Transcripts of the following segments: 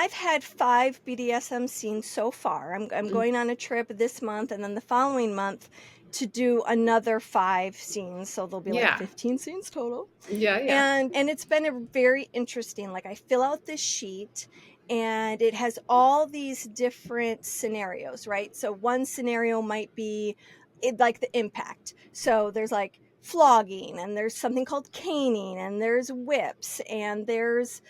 I've had 5 BDSM scenes so far. I'm Mm. going on a trip this month and then the following month to do another 5 scenes, so there'll be like Yeah. 15 scenes total. Yeah, yeah. And it's been a very interesting. Like I fill out this sheet and it has all these different scenarios, right? So one scenario might be like the impact. So there's like flogging and there's something called caning and there's whips and there's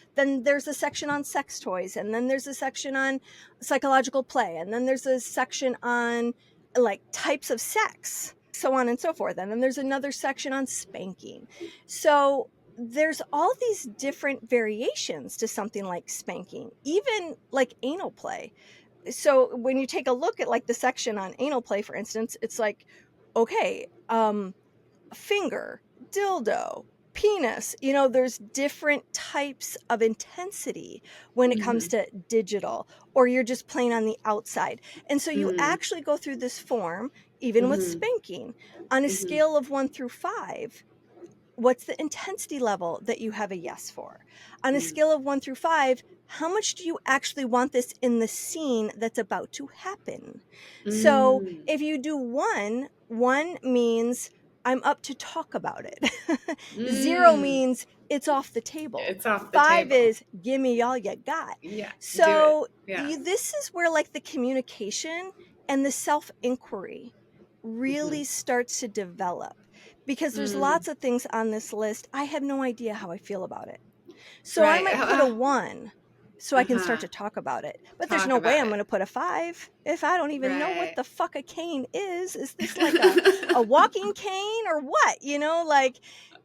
a section on sex toys and then there's a section on psychological play and then there's a section on like types of sex, so on and so forth, and then there's another section on spanking. So there's all these different variations to something like spanking, even like anal play. So when you take a look at like the section on anal play, for instance, it's like, okay, finger, dildo, penis, there's different types of intensity when it comes Mhm. to digital, or you're just playing on the outside. And so you Mm. actually go through this form, even with Mhm. spanking, on a Mhm. scale of 1 through 5. What's the intensity level that you have a yes for? On a Mm. scale of 1 through 5, how much do you actually want this in the scene that's about to happen? So Mm. if you do 1 means I'm up to talk about it. 0 Mm. means it's off the table. It's off the 5 table. is give me all you got. Yeah, do it. So Yeah. this is where like the communication and the self inquiry really Mhm. starts to develop, because there's Mm. lots of things on this list. I have no idea how I feel about it. So I Right. might put a 1 so I can start Uh-huh. to talk about it. But there's Talk no way about I'm it. going to put a 5 if I don't even know what Right. the fuck a cane is. Is this like a walking cane or what? Like,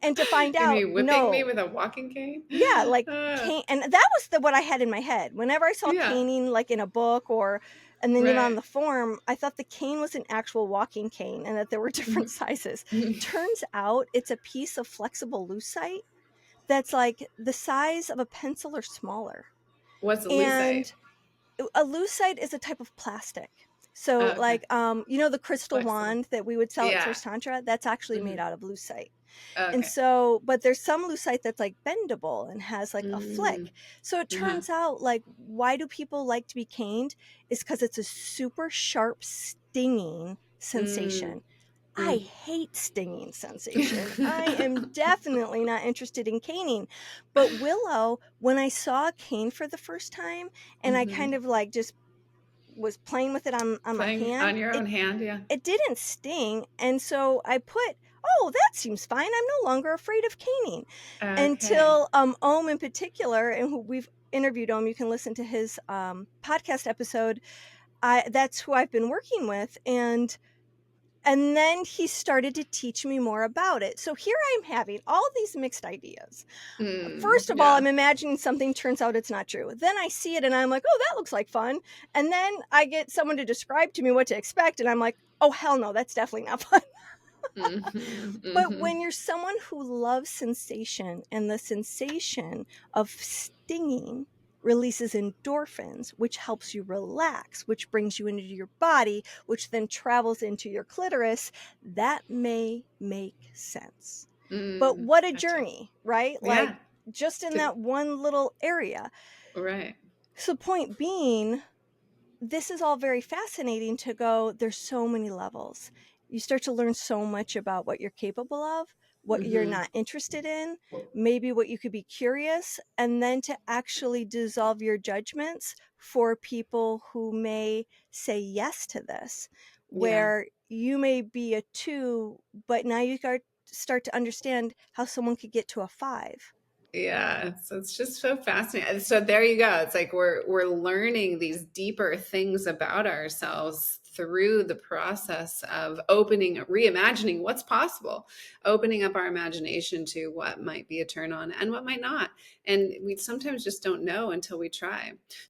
and to find You out, mean whipping me no. with a walking cane? Yeah, like Uh, cane, and that was the what I had in my head. Whenever I saw yeah. caning like in a book or and then even on Right. the form, I thought the cane was an actual walking cane and that there were different Mhm. sizes. Turns out it's a piece of flexible lucite that's like the size of a pencil or smaller. What's a lucite? And a lucite is a type of plastic. So Oh, okay. like the crystal Flexible. wand that we would sell at Yeah. Source Tantra, that's actually made Mhm. out of lucite. And Okay. so, but there's some lucite that's like bendable and has like a Mm. flick. So it Uh-huh. turns out like why do people like to be caned is because it's a super sharp stinging Mm. sensation. I Mm. hate stinging sensation. I am definitely not interested in caning. But Willow, when I saw a cane for the first time and I kind Mhm. of like just was playing with it on my Playing hand, on your it own hand, yeah. it didn't sting, and so I put, "Oh, that seems fine, I'm no longer afraid of caning." Okay. Until, Ohm in particular, and who we've interviewed Ohm, you can listen to his, podcast episode, that's who I've been working with, and then he started to teach me more about it. So here I'm having all these mixed ideas. Mm. First of all, Yeah. I'm imagining something, turns out it's not true. Then I see it and I'm like, "Oh, that looks like fun." And then I get someone to describe to me what to expect and I'm like, "Oh, hell no, that's definitely not fun." Mhm. But Mhm. when you're someone who loves sensation and the sensation of stinging releases endorphins, which helps you relax, which brings you into your body, which then travels into your clitoris, that may make sense. But Mm. what a Gotcha. journey, right? Like Yeah. just in To that one little area. right. So, point being, this is all very fascinating to go, there's so many levels. You start to learn so much about what you're capable of, what you're Mhm. not interested in, maybe what you could be curious, and then to actually dissolve your judgments for people who may say yes to this, Yeah. where you may be a 2, but now you start to understand how someone could get to a 5. Yeah, so it's just so fascinating. So there you go. It's like we're learning these deeper things about ourselves through the process of opening, reimagining what's possible, opening up our imagination to what might be a turn on and what might not. And we sometimes just don't know until we try.